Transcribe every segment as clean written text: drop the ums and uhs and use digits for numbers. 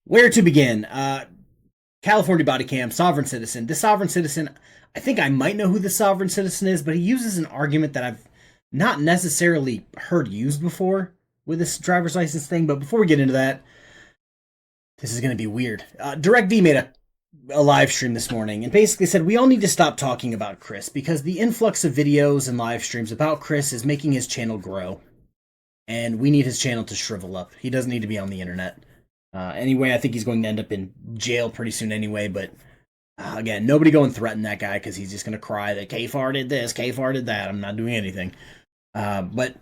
Where to begin? California body cam, sovereign citizen. This sovereign citizen, I think I might know who the sovereign citizen is, but he uses an argument that I've not necessarily heard used before with this driver's license thing. But before we get into that, this is going to be weird. DirectV made a live stream this morning and basically said we all need to stop talking about Chris because the influx of videos and live streams about Chris is making his channel grow. And we need his channel to shrivel up. He doesn't need to be on the internet. Anyway, I think he's going to end up in jail pretty soon anyway, but again, nobody go and threaten that guy because he's just going to cry that KFARR did this, KFARR did that. I'm not doing anything. But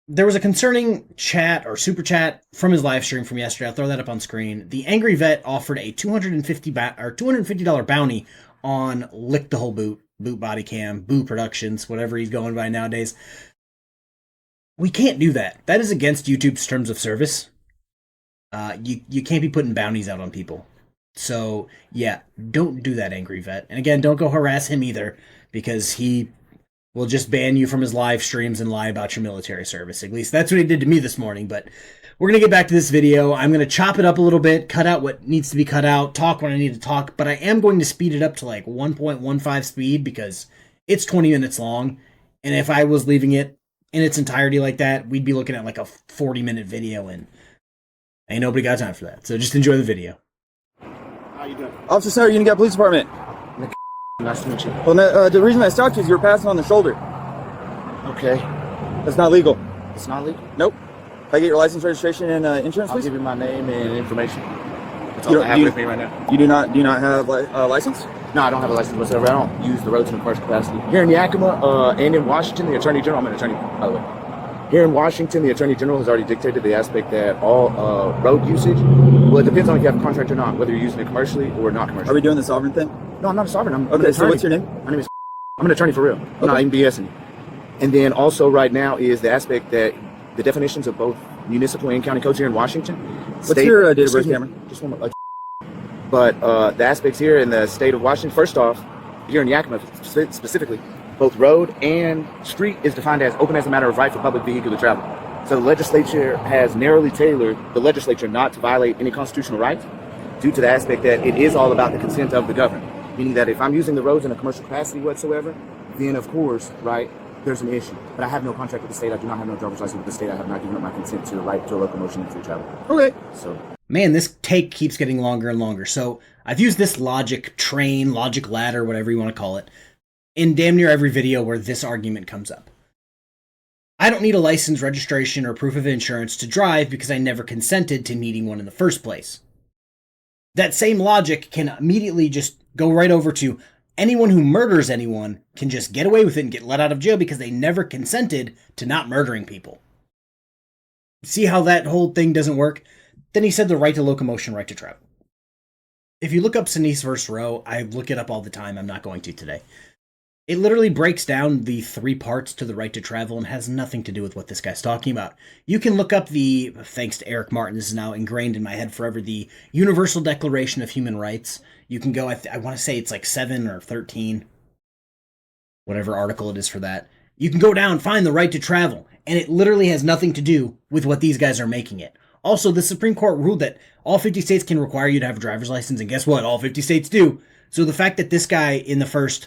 there was a concerning chat or super chat from his live stream from yesterday. I'll throw that up on screen. The Angry Vet offered a $250 bounty on Lick the Whole Boot, Boot Body Cam, Boo Productions, whatever he's going by nowadays. We can't do that. That is against YouTube's terms of service. You can't be putting bounties out on people. So, yeah, don't do that, Angry Vet. And again, don't go harass him either, because he will just ban you from his live streams and lie about your military service. At least that's what he did to me this morning. But we're going to get back to this video. I'm going to chop it up a little bit, cut out what needs to be cut out, talk when I need to talk, but I am going to speed it up to like 1.15 speed because it's 20 minutes long. And if I was leaving it in its entirety like that, we'd be looking at like a 40-minute video, and ain't nobody got time for that. So just enjoy the video. How you doing? Officer Sarah, Union Gap Police Department. Nice to meet you. Well, the reason I stopped you is you were passing on the shoulder. Okay. That's not legal. It's not legal? Nope. If I get your license, registration, and insurance, I'll please? give you my name and information. That's You all don't- I have you- with me right now. You do not have a license? No, I don't have a license whatsoever. I don't use the roads in a commercial capacity. Here in Yakima and in Washington, the Attorney General, I'm an attorney, by the way. Here in Washington, the Attorney General has already dictated the aspect that all road usage, well, it depends on if you have a contract or not, whether you're using it commercially or not Are commercially. we doing the sovereign thing? No, I'm not a sovereign. I'm an Okay, so attorney. what's your name? My name is I'm an attorney for real. I'm not Okay. even BSing. And then also right now is the aspect that the definitions of both municipal and county codes here in Washington. What's your date of birth, Cameron? Just one more. But the aspects here in the state of Washington, first off, here in Yakima specifically, both road and street is defined as open as a matter of right for public vehicular travel. So the legislature has narrowly tailored the legislature not to violate any constitutional rights due to the aspect that it is all about the consent of the governed. Meaning that if I'm using the roads in a commercial capacity whatsoever, then of course, right, there's an issue. But I have no contract with the state. I do not have no driver's license with the state. I have not given up my consent to the right to locomotion and free travel. Okay. So Man, this take keeps getting longer and longer. So I've used this logic train, logic ladder, whatever you want to call it, in damn near every video where this argument comes up. I don't need a license, registration, or proof of insurance to drive because I never consented to needing one in the first place. That same logic can immediately just go right over to anyone who murders anyone can just get away with it and get let out of jail because they never consented to not murdering people. See how that whole thing doesn't work? Then he said the right to locomotion, right to travel. If you look up Sinise versus Roe, I look it up all the time. I'm not going to today. It literally breaks down the three parts to the right to travel and has nothing to do with what this guy's talking about. You can look up the, thanks to Eric Martin, this is now ingrained in my head forever, the Universal Declaration of Human Rights. You can go, I want to say it's like 7 or 13, whatever article it is for that. You can go down, find the right to travel, and it literally has nothing to do with what these guys are making it. Also, the Supreme Court ruled that all 50 states can require you to have a driver's license, and guess what? All 50 states do. So the fact that this guy in the first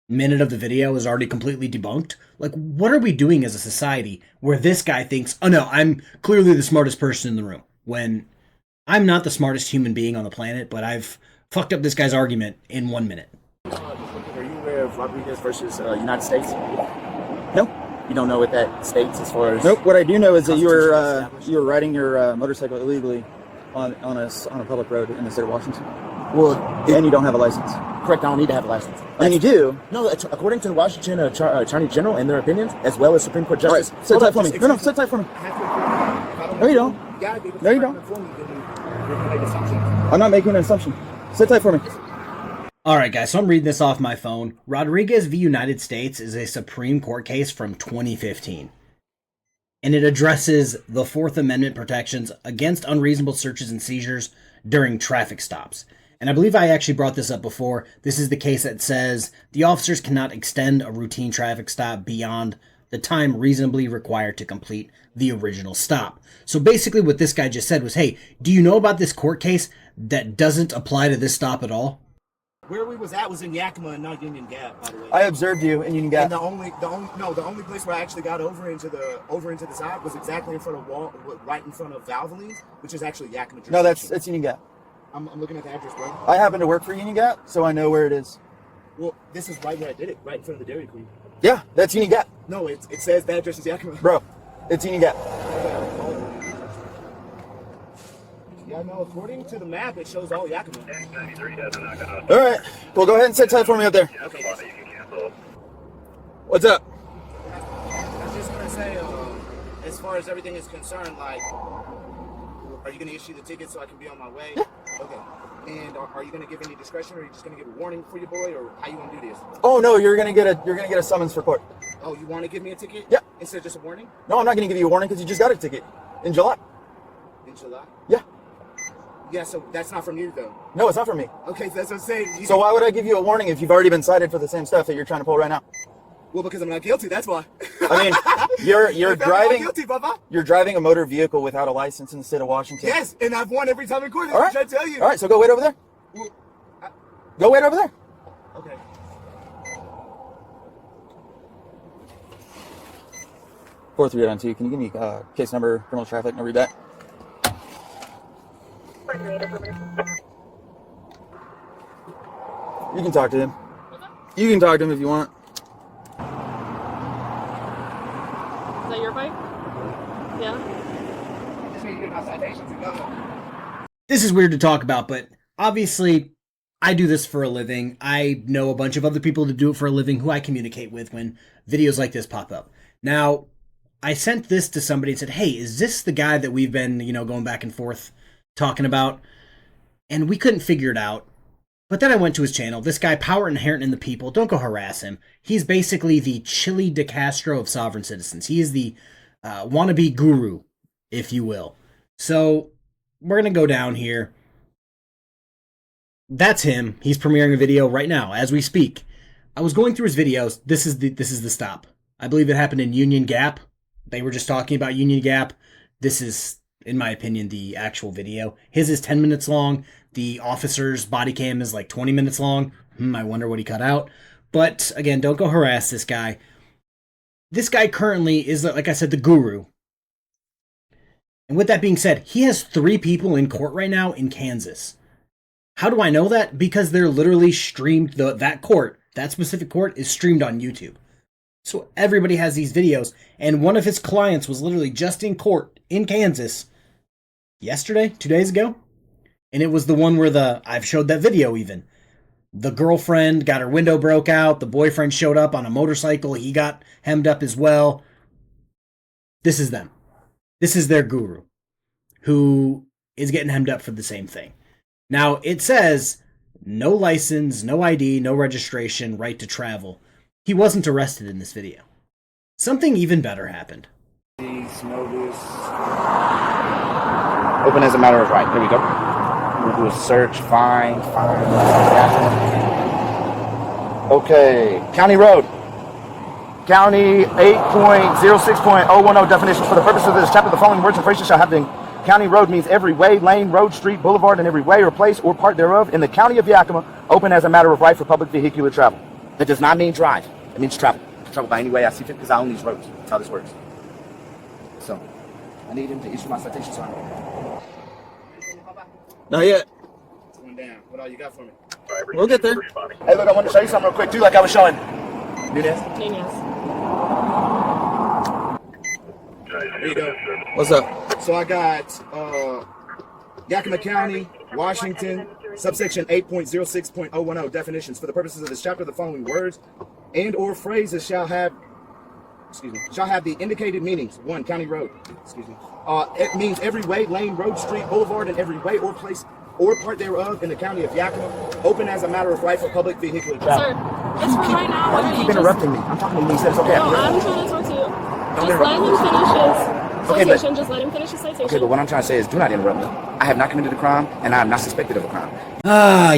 minute of the video is already completely debunked, like, what are we doing as a society where this guy thinks, oh no, I'm clearly the smartest person in the room, when I'm not the smartest human being on the planet, but I've fucked up this guy's argument in 1 minute. are you aware of Rodriguez versus United States? No. You don't know what that states as far as Nope. What I do know is that you Constitution were riding your motorcycle illegally on a public road in the state of Washington, well, and you don't have a license. correct. I don't need to have a licenence. And you do. No, according to the Washington Attorney General and their opinions, as well as Supreme Court All right. Justice. Sit Hold tight up, for me. just No, excuse sit tight for me. me. No, you don't. No, you don't. I'm not making an assumption. Sit tight for me. Alright guys, so I'm reading this off my phone. Rodriguez v. United States is a Supreme Court case from 2015. And it addresses the Fourth Amendment protections against unreasonable searches and seizures during traffic stops. And I believe I actually brought this up before. This is the case that says the officers cannot extend a routine traffic stop beyond the time reasonably required to complete the original stop. So basically what this guy just said was, hey, do you know about this court case that doesn't apply to this stop at all? Where we was at was in Yakima and not Union Gap, by the way. I observed you in Union Gap. And the only place where I actually got over into the side was exactly in front of right in front of Valvoline's, which is actually Yakima. No, that's Union Gap. I'm looking at the address, bro. I happen to work for Union Gap, so I know where it is. Well, this is right where I did it, right in front of the Dairy Queen. Yeah, that's Union Gap. No, it says the address is Yakima. Bro, it's Union Gap. Yeah, no, according to the map, it shows all Yakima. All right, well, go ahead and sit tight for me up there. Okay. What's up? I was just gonna say, as far as everything is concerned, like, are you gonna issue the ticket so I can be on my way? Yeah. Okay. And are you gonna give any discretion, or are you just gonna give a warning for your boy, or how you gonna do this? Oh no, you're gonna get a summons for court. Oh, you want to give me a ticket? Yeah. Instead of just a warning? No, I'm not gonna give you a warning because you just got a ticket in July. In July? Yeah. Yeah, so that's not from you, though. No, it's not from me. Okay, so that's what I'm saying. So why would I give you a warning if you've already been cited for the same stuff that you're trying to pull right now? Well, because I'm not guilty, that's why. I mean, you're I'm driving. not guilty, Baba. You're driving a motor vehicle without a license in the state of Washington. Yes, and I've won every time in court. All right. I'm trying to tell you. All right, so go wait over there. Well, Go wait over there. okay. 4392. Can you give me case number, criminal traffic, no rebat? You can talk to him. You can talk to him if you want. Is that your bike? Yeah. This is weird to talk about, but obviously I do this for a living. I know a bunch of other people that do it for a living who I communicate with when videos like this pop up. Now, I sent this to somebody and said, hey, is this the guy that we've been, going back and forth talking about? And we couldn't figure it out. But then I went to his channel. This guy, Power Inherent in the People, don't go harass him. He's basically the Chili de Castro of sovereign citizens. He is the wannabe guru, if you will. So we're going to go down here. That's him. He's premiering a video right now as we speak. I was going through his videos. This is the stop. I believe it happened in Union Gap. They were just talking about Union Gap. This is, in my opinion, the actual video. His is 10 minutes long. The officer's body cam is like 20 minutes long. I wonder what he cut out. But again, don't go harass this guy. This guy currently is, like I said, the guru. And with that being said, he has 3 people in court right now in Kansas. How do I know that? Because they're literally streamed, that specific court is streamed on YouTube. So everybody has these videos, and one of his clients was literally just in court in Kansas yesterday, 2 days ago. And it was the one where I've showed that video even. The girlfriend got her window broke out. The boyfriend showed up on a motorcycle. He got hemmed up as well. This is them. This is their guru who is getting hemmed up for the same thing. Now, it says no license, no ID, no registration, right to travel. He wasn't arrested in this video. Something even better happened. Please know this. Open as a matter of right. Here we go. We'll do a search. Fine. Okay. County road. County 8.06.010 definitions. For the purpose of this chapter, the following words and phrases shall have been. County road means every way, lane, road, street, boulevard, and every way or place or part thereof in the county of Yakima, open as a matter of right for public vehicular travel. That does not mean drive. It means travel. Travel by any way I see fit because I own these roads. That's how this works. So, I need him to issue my citation sign. Not yet. It's going down. What all you got for me? We'll get there. Hey, look, I want to show you something real quick, too, like I was showing. Nunez? There you go. What's up? So I got Yakima County, Washington, subsection 8.06.010 definitions. For the purposes of this chapter, the following words and or phrases shall have the indicated meanings. 1, county road. It means every way, lane, road, street, boulevard, and every way or place or part thereof in the county of Yakima, open as a matter of right for public vehicular travel. Sir, it's for right now. Why do you keep interrupting me? I'm talking to him. He said it's okay. No, I'm trying to talk to you. Don't Just let him finish his citation. Just let him finish his citation. Okay, but what I'm trying to say is do not interrupt me. I have not committed a crime, and I am not suspected of a crime.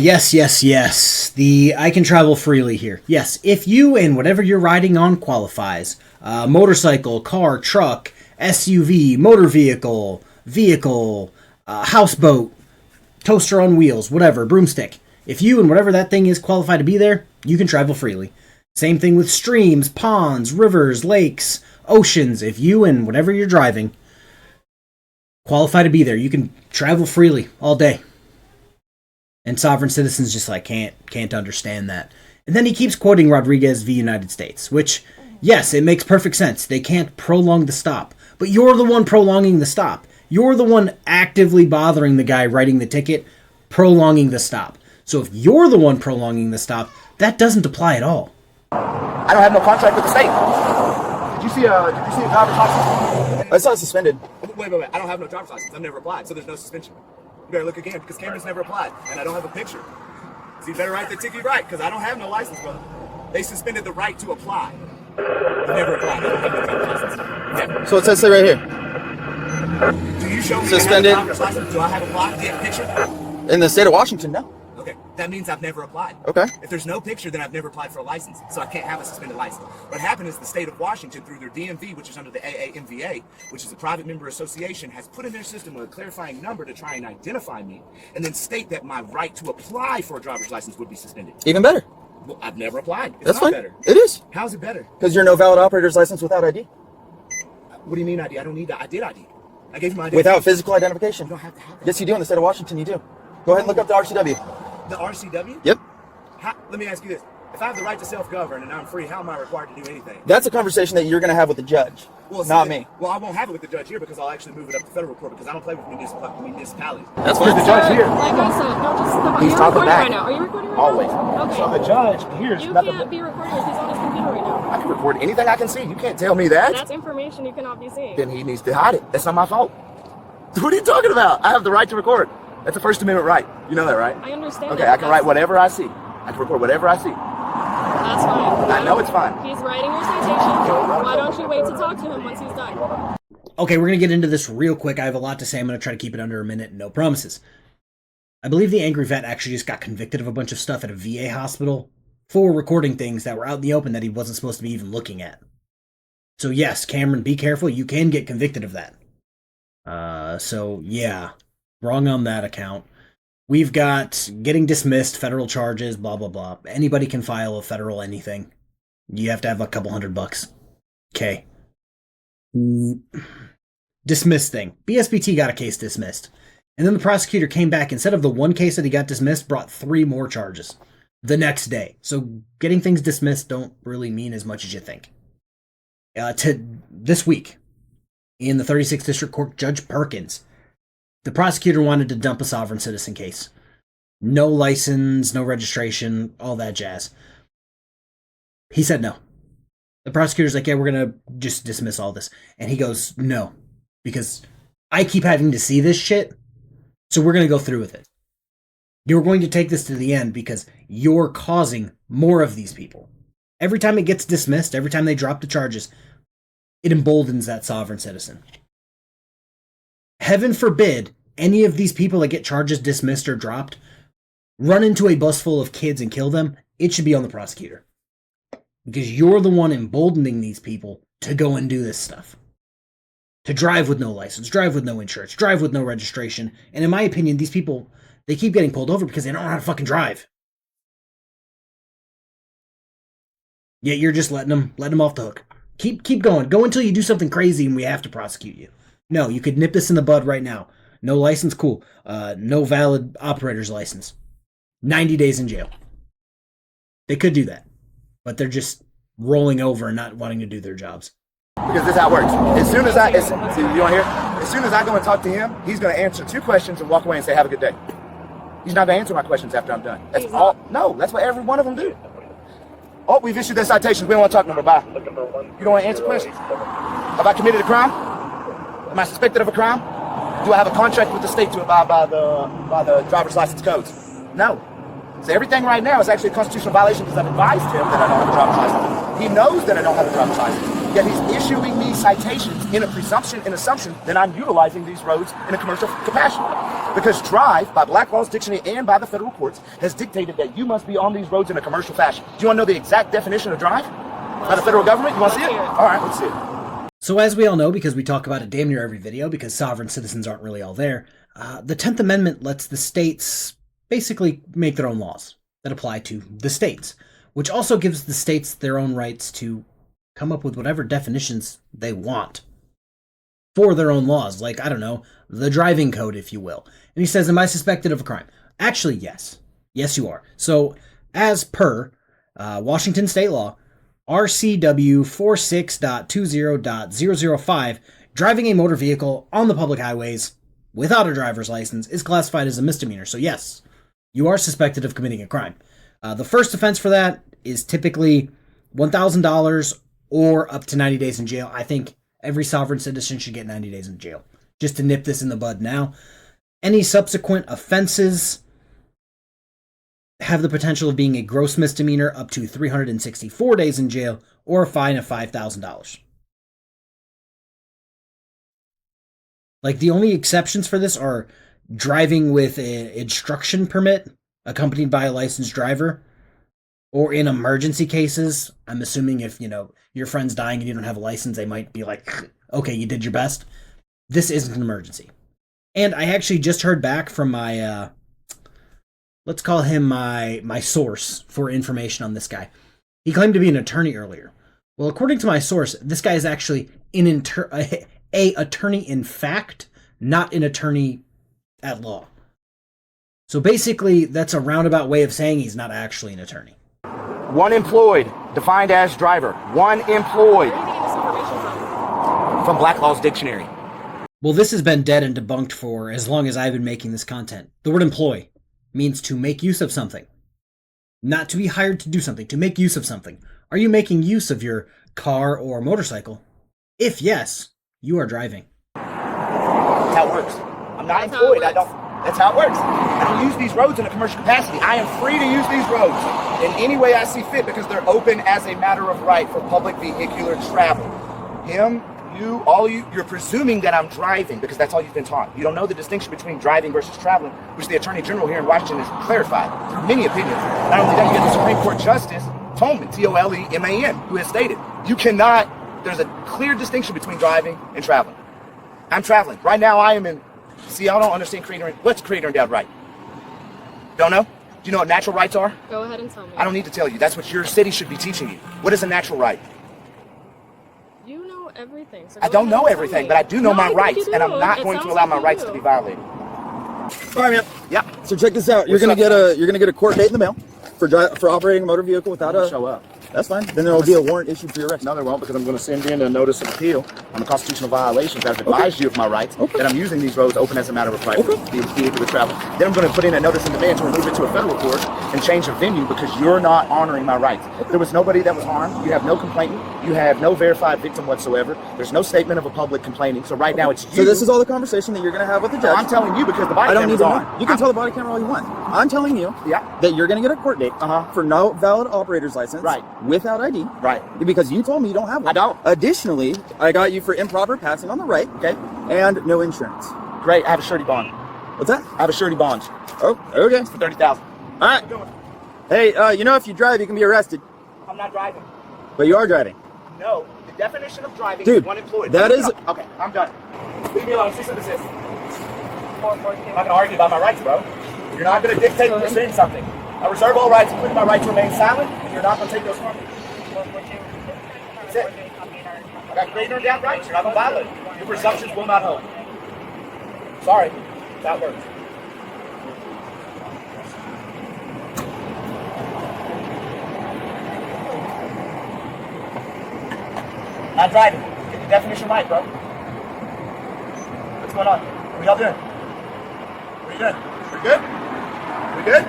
Yes. The I can travel freely here. Yes, if you and whatever you're riding on qualifies. Motorcycle, car, truck, SUV, motor vehicle, houseboat, toaster on wheels, whatever, broomstick. If you and whatever that thing is qualify to be there, you can travel freely. Same thing with streams, ponds, rivers, lakes, oceans. If you and whatever you're driving qualify to be there, you can travel freely all day. And sovereign citizens just like can't understand that. And then he keeps quoting Rodriguez v. United States, which, yes, it makes perfect sense. They can't prolong the stop. But you're the one prolonging the stop. You're the one actively bothering the guy writing the ticket, prolonging the stop. So if you're the one prolonging the stop, that doesn't apply at all. I don't have no contract with the state. Did you see a driver's license? I saw it suspended. Wait. I don't have no driver's license. I've never applied, so there's no suspension. You better look again, because Cameron's never applied, and I don't have a picture. So you better write the ticket right, because I don't have no license, brother. They suspended the right to apply. I've never applied. I don't have no driver's license. Never. So it says right here. Do you show me Suspended. I have a driver's license? Do I have applied? Do you have a picture? In the state of Washington, no. Okay, that means I've never applied. Okay. If there's no picture, then I've never applied for a license, so I can't have a suspended license. What happened is the state of Washington, through their DMV, which is under the AAMVA, which is a private member association, has put in their system a clarifying number to try and identify me, and then state that my right to apply for a driver's license would be suspended. Even better. Well, I've never applied. It's That's not fine. better. It is. How's it better? Because you're no valid operator's license without ID. What do you mean ID? I don't need that. I did ID. I gave you my ID. Without physical identification. You don't have to have that. Yes, you do. In the state of Washington, you do. Go ahead and look up the RCW. The RCW? Yep. Let me ask you this. If I have the right to self-govern and I'm free, how am I required to do anything? That's a conversation that you're going to have with the judge, not me. Well, I won't have it with the judge here because I'll actually move it up to federal court because I don't play with municipalities. That's Where's fine. the judge here? Like I said, no, just He's you're talking recording back. right now. Are you recording right Always. now? Okay. So the judge here's You nothing. can't be recording if he's on his computer right now. I can record anything I can see. You can't tell me that. That's information you cannot be seeing. Then he needs to hide it. That's not my fault. What are you talking about? I have the right to record. That's a First Amendment right. You know that, right? I understand. Okay, that, I can write whatever I see. I can record whatever I see. That's fine. I know it's fine. He's writing your citation. Why don't you wait to talk to him once he's done? Okay, we're going to get into this real quick. I have a lot to say. I'm going to try to keep it under a minute. No promises. I believe the angry vet actually just got convicted of a bunch of stuff at a VA hospital for recording things that were out in the open that he wasn't supposed to be even looking at. So yes, Cameron, be careful. You can get convicted of that. So yeah, wrong on that account. We've got getting dismissed, federal charges, blah, blah, blah. Anybody can file a federal anything. You have to have a couple $100. Okay. Dismissed thing. BSBT got a case dismissed. And then the prosecutor came back, instead of the one case that he got dismissed, brought 3 more charges the next day. So getting things dismissed don't really mean as much as you think. To this week, in the 36th District Court, Judge Perkins, the prosecutor wanted to dump a sovereign citizen case. No license, no registration, all that jazz. He said no. The prosecutor's like, yeah, we're going to just dismiss all this. And he goes, no, because I keep having to see this shit, so we're going to go through with it. You're going to take this to the end because you're causing more of these people. Every time it gets dismissed, every time they drop the charges, it emboldens that sovereign citizen. Heaven forbid any of these people that get charges dismissed or dropped run into a bus full of kids and kill them. It should be on the prosecutor. Because you're the one emboldening these people to go and do this stuff. To drive with no license, drive with no insurance, drive with no registration. And in my opinion, these people, they keep getting pulled over because they don't know how to fucking drive. Yet you're just letting them off the hook. Keep going. Go until you do something crazy and we have to prosecute you. No, you could nip this in the bud right now. No license, cool. No valid operator's license. 90 days in jail. They could do that. But they're just rolling over and not wanting to do their jobs. Because this is how it works. As soon as you want to hear? As soon as I go and talk to him, he's going to answer 2 questions and walk away and say, have a good day. He's not going to answer my questions after I'm done. That's all. No, that's what every one of them do. Oh, we've issued their citations. We don't want to talk no more. Bye. You don't want to answer questions? Have I committed a crime? Am I suspected of a crime? Do I have a contract with the state to abide by the driver's license codes? No. So everything right now is actually a constitutional violation because I've advised him that I don't have a driver's license. He knows that I don't have a driver's license. Yet he's issuing me citations in a presumption and assumption that I'm utilizing these roads in a commercial capacity. Because drive, by Black Law's Dictionary and by the federal courts, has dictated that you must be on these roads in a commercial fashion. Do you want to know the exact definition of drive by the federal government? You want to see it? All right, let's see it. So as we all know, because we talk about it damn near every video, because sovereign citizens aren't really all there, the 10th Amendment lets the states basically make their own laws that apply to the states, which also gives the states their own rights to come up with whatever definitions they want for their own laws, like, I don't know, the driving code, if you will. And he says, am I suspected of a crime? Actually, yes. Yes, you are. So, as per Washington state law, RCW 46.20.005, driving a motor vehicle on the public highways without a driver's license is classified as a misdemeanor. So yes, you are suspected of committing a crime. The first offense for that is typically $1,000 or up to 90 days in jail. I think every sovereign citizen should get 90 days in jail. Just to nip this in the bud now. Any subsequent offenses have the potential of being a gross misdemeanor up to 364 days in jail or a fine of $5,000. Like, the only exceptions for this are driving with an instruction permit accompanied by a licensed driver, or in emergency cases. I'm assuming if, your friend's dying and you don't have a license, they might be like, okay, you did your best. This isn't an emergency. And I actually just heard back from my, let's call him my source for information on this guy. He claimed to be an attorney earlier. Well, according to my source, this guy is actually a attorney in fact, not an attorney at law. So basically, that's a roundabout way of saying he's not actually an attorney. One employed, defined as driver. One employed. Where are you getting this information from? From Black Law's Dictionary. Well, this has been dead and debunked for as long as I've been making this content. The word employ means to make use of something. Not to be hired to do something, to make use of something. Are you making use of your car or motorcycle? If yes, you are driving. That's how it works. I'm not employed. That's how it works. I don't use these roads in a commercial capacity. I am free to use these roads in any way I see fit because they're open as a matter of right for public vehicular travel. Him, you, all of you, you're presuming that I'm driving because that's all you've been taught. You don't know the distinction between driving versus traveling, which the Attorney General here in Washington has clarified through many opinions. Not only that, you get the Supreme Court Justice Tolman, T-O-L-E-M-A-N, who has stated, there's a clear distinction between driving and traveling. I'm traveling. Right now I am in, see, I don't understand what's creator endowed right? Don't know? Do you know what natural rights are? Go ahead and tell me. I don't need to tell you. That's what your city should be teaching you. What is a natural right? You know everything. So I don't know everything, but I do know my rights, and I'm not going to allow my rights to be violated. All right, man. Yeah. So check this out. You're gonna get a court date in the mail for operating a motor vehicle without a show up. That's fine. Then there will be a warrant issued for your arrest. No, there won't, because I'm going to send in a notice of appeal on the constitutional violations that have advised you of my rights, that I'm using these roads open as a matter of right for vehicular travel. Then I'm going to put in a notice in demand to remove it to a federal court and change the venue because you're not honoring my rights. There was nobody that was harmed. You have no complainant. You have no verified victim whatsoever. There's no statement of a public complaining. So right now it's you. So this is all the conversation that you're going to have with the judge. I'm telling you because the body camera's on. You can tell the body camera all you want. I'm telling you that you're going to get a court date for no valid operator's license without ID. Right. Because you told me you don't have one. I don't. Additionally, I got you for improper passing on the right. Okay. And no insurance. Great. I have a surety bond. What's that? I have a surety bond. Oh, okay. For $30,000. All right. Hey, if you drive, you can be arrested. I'm not driving. But you are driving. No. The definition of driving Dude, is one employed. That is... Okay, I'm done. Leave me alone. Cease and desist. I'm not going to argue about my rights, bro. You're not going to dictate me saying something. I reserve all rights, including my right to remain silent, and you're not going to take those from me. That's it. I got greater endowed rights. You're not going to violate it. Your presumptions will not hold. Sorry. That works. Not driving. Get the definition right, bro. What's going on? What y'all doing? What are you doing? We good? We good?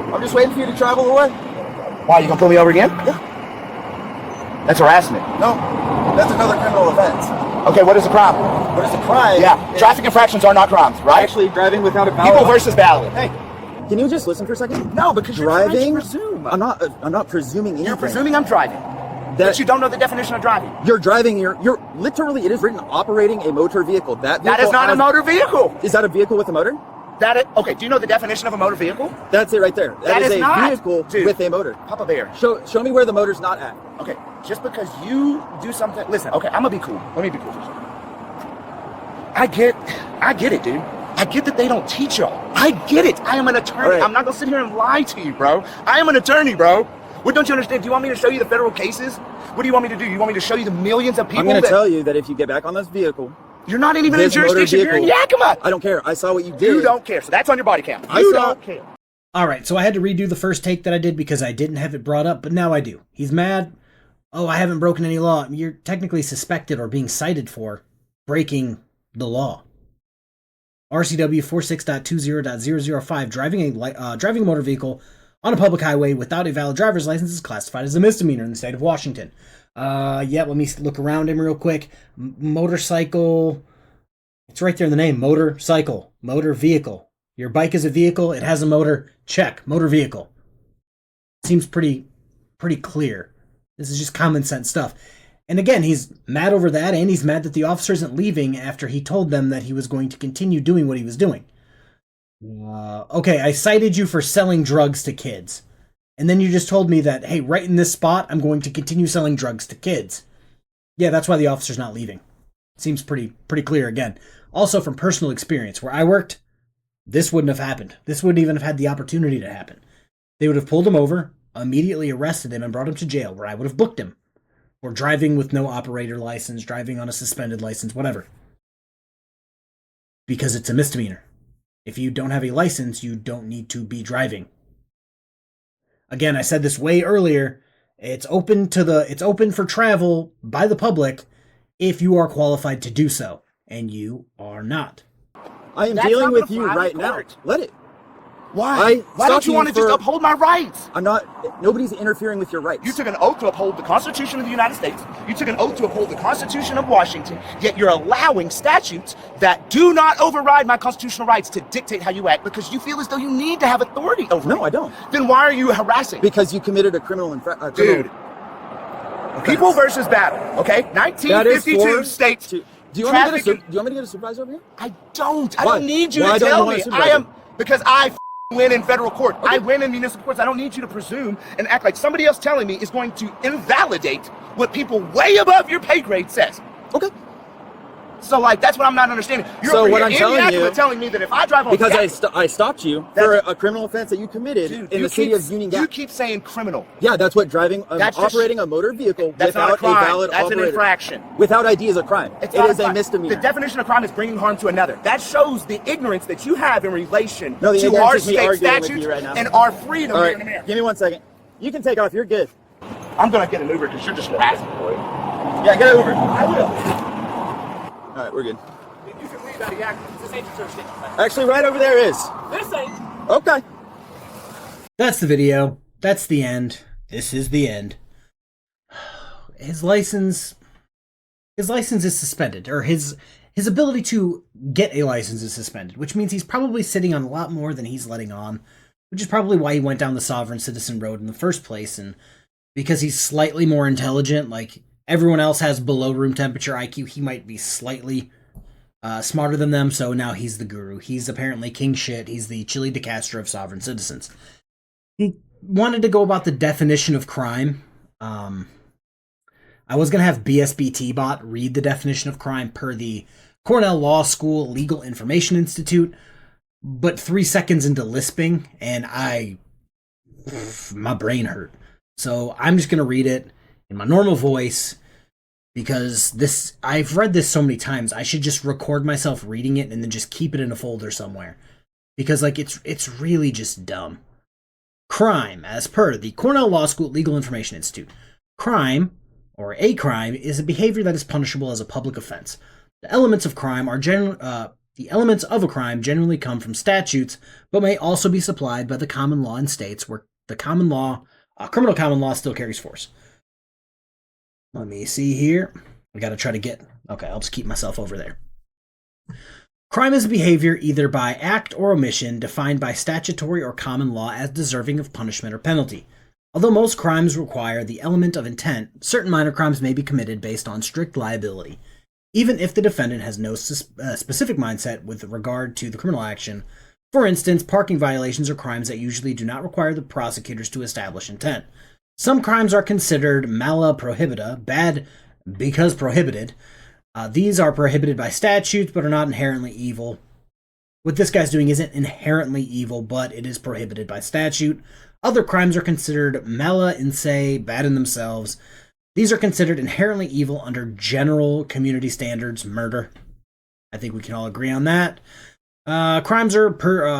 I'm just waiting for you to travel away. Why, you gonna pull me over again? Yeah. That's harassment. No, that's another criminal offense. Okay, what is the crime? What is the crime? Yeah, traffic infractions are not crimes, right? Actually, driving without a valid... People versus valid. Hey. Can you just listen for a second? No, because you're driving. trying to presume. I'm not presuming anything. You're presuming I'm driving. But you don't know the definition of driving. You're driving. You're literally. It is written operating a motor vehicle. That is not a motor vehicle. Is that a vehicle with a motor? Okay. Do you know the definition of a motor vehicle? That's it right there. That is a not, vehicle dude, with a motor. Papa Bear. Show me where the motor's not at. Okay. Just because you do something. Listen. Okay. I'm gonna be cool. Let me be cool for a second. I get it, dude. I get that they don't teach y'all. I get it. I am an attorney. Right. I'm not gonna sit here and lie to you, bro. I am an attorney, bro. What don't you understand? Do you want me to show you the federal cases? What do you want me to do? You want me to show you the millions of people? I'm gonna tell you that if you get back on this vehicle, you're not even in jurisdiction. You're in Yakima. I don't care. I saw what you did. You don't care. So that's on your body cam. You don't care. All right. So I had to redo the first take that I did because I didn't have it brought up, but now I do. He's mad. Oh, I haven't broken any law. You're technically suspected or being cited for breaking the law. RCW 46.20.005, driving a motor vehicle on a public highway without a valid driver's license is classified as a misdemeanor in the state of Washington. Let me look around him real quick. Motorcycle. It's right there in the name. Motorcycle. Motor vehicle. Your bike is a vehicle. It has a motor. Check. Motor vehicle. Seems pretty clear. This is just common sense stuff. And again, he's mad over that, and he's mad that the officer isn't leaving after he told them that he was going to continue doing what he was doing. Okay, I cited you for selling drugs to kids. And then you just told me that, hey, right in this spot, I'm going to continue selling drugs to kids. Yeah, that's why the officer's not leaving. Seems pretty clear again. Also, from personal experience, where I worked, this wouldn't have happened. This wouldn't even have had the opportunity to happen. They would have pulled him over, immediately arrested him, and brought him to jail, where I would have booked him. Or driving with no operator license, driving on a suspended license, whatever. Because it's a misdemeanor. If you don't have a license, you don't need to be driving. Again, I said this way earlier. It's open for travel by the public if you are qualified to do so, and you are not. I am dealing with you right now. Let it. Why? Why don't you want to just uphold my rights? Nobody's interfering with your rights. You took an oath to uphold the Constitution of the United States. You took an oath to uphold the Constitution of Washington, yet you're allowing statutes that do not override my constitutional rights to dictate how you act because you feel as though you need to have authority over me. No, I don't. Then why are you harassing? Because you committed a criminal infraction. Dude. Okay. People versus battle, okay? 1952 states. Do you want me to get a supervisor over here? I don't. Why? I don't need you Why to tell me. Because I win in federal court. Okay. I win in municipal courts. I don't need you to presume and act like somebody else telling me is going to invalidate what people way above your pay grade says. Okay. So, that's what I'm not understanding. You're telling me that if I drive on because I stopped you for a criminal offense that you committed in the city of Union Gap. You keep saying criminal. Yeah, that's what operating a motor vehicle without a valid That's operator. An infraction. Without ID is a crime. It is a misdemeanor. The definition of crime is bringing harm to another. That shows the ignorance that you have in relation to our state statutes and our freedom. All right, give me 1 second. You can take off. You're good. I'm going to get an Uber because you're just harassing me, boy. Yeah, get an Uber. I will. All right, we're good. You can leave out of Yakima. This ain't your jurisdiction. Actually, right over there is. This ain't. Okay. That's the video. That's the end. This is the end. His license is suspended, or his ability to get a license is suspended, which means he's probably sitting on a lot more than he's letting on, which is probably why he went down the sovereign citizen road in the first place, and because he's slightly more intelligent, like everyone else has below room temperature IQ, he might be slightly smarter than them, so now he's the guru. He's apparently king shit. He's the Chili de Castro of sovereign citizens. He wanted to go about the definition of crime. I was going to have BSBT bot read the definition of crime per the Cornell Law School Legal Information Institute, but 3 seconds into lisping, and my brain hurt. So I'm just going to read it in my normal voice, because I've read this so many times. I should just record myself reading it and then just keep it in a folder somewhere, because it's really just dumb. Crime, as per the Cornell Law School Legal Information Institute. Crime, or a crime, is a behavior that is punishable as a public offense. The elements of a crime generally come from statutes, but may also be supplied by the common law in states where the criminal common law still carries force. Let me see here. I gotta try to get... Okay, I'll just keep myself over there. Crime is a behavior either by act or omission defined by statutory or common law as deserving of punishment or penalty. Although most crimes require the element of intent, certain minor crimes may be committed based on strict liability, even if the defendant has no specific mindset with regard to the criminal action. For instance, parking violations are crimes that usually do not require the prosecutors to establish intent. Some crimes are considered mala prohibita, bad because prohibited. These are prohibited by statutes but are not inherently evil. What this guy's doing isn't inherently evil, but it is prohibited by statute. Other crimes are considered mala in se, bad in themselves. These are considered inherently evil under general community standards, murder. I think we can all agree on that. Crimes are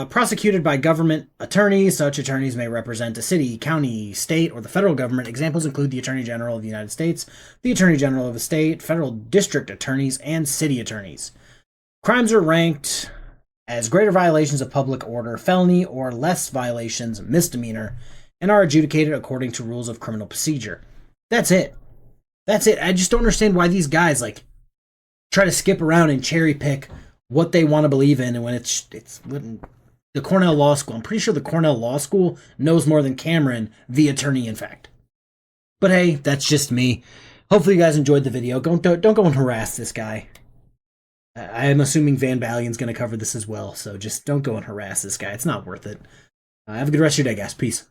prosecuted by government attorneys. Such attorneys may represent a city, county, state, or the federal government. Examples include the Attorney General of the United States, the Attorney General of a state, federal district attorneys, and city attorneys. Crimes are ranked as greater violations of public order, felony, or less violations, misdemeanor, and are adjudicated according to rules of criminal procedure. That's it. That's it. I just don't understand why these guys try to skip around and cherry pick what they want to believe in, and when it's the Cornell Law School. I'm pretty sure the Cornell Law School knows more than Cameron, the attorney, in fact. But hey, that's just me. Hopefully you guys enjoyed the video. Don't go and harass this guy. I am assuming Van Balion's going to cover this as well, so just don't go and harass this guy. It's not worth it. Have a good rest of your day, guys. Peace.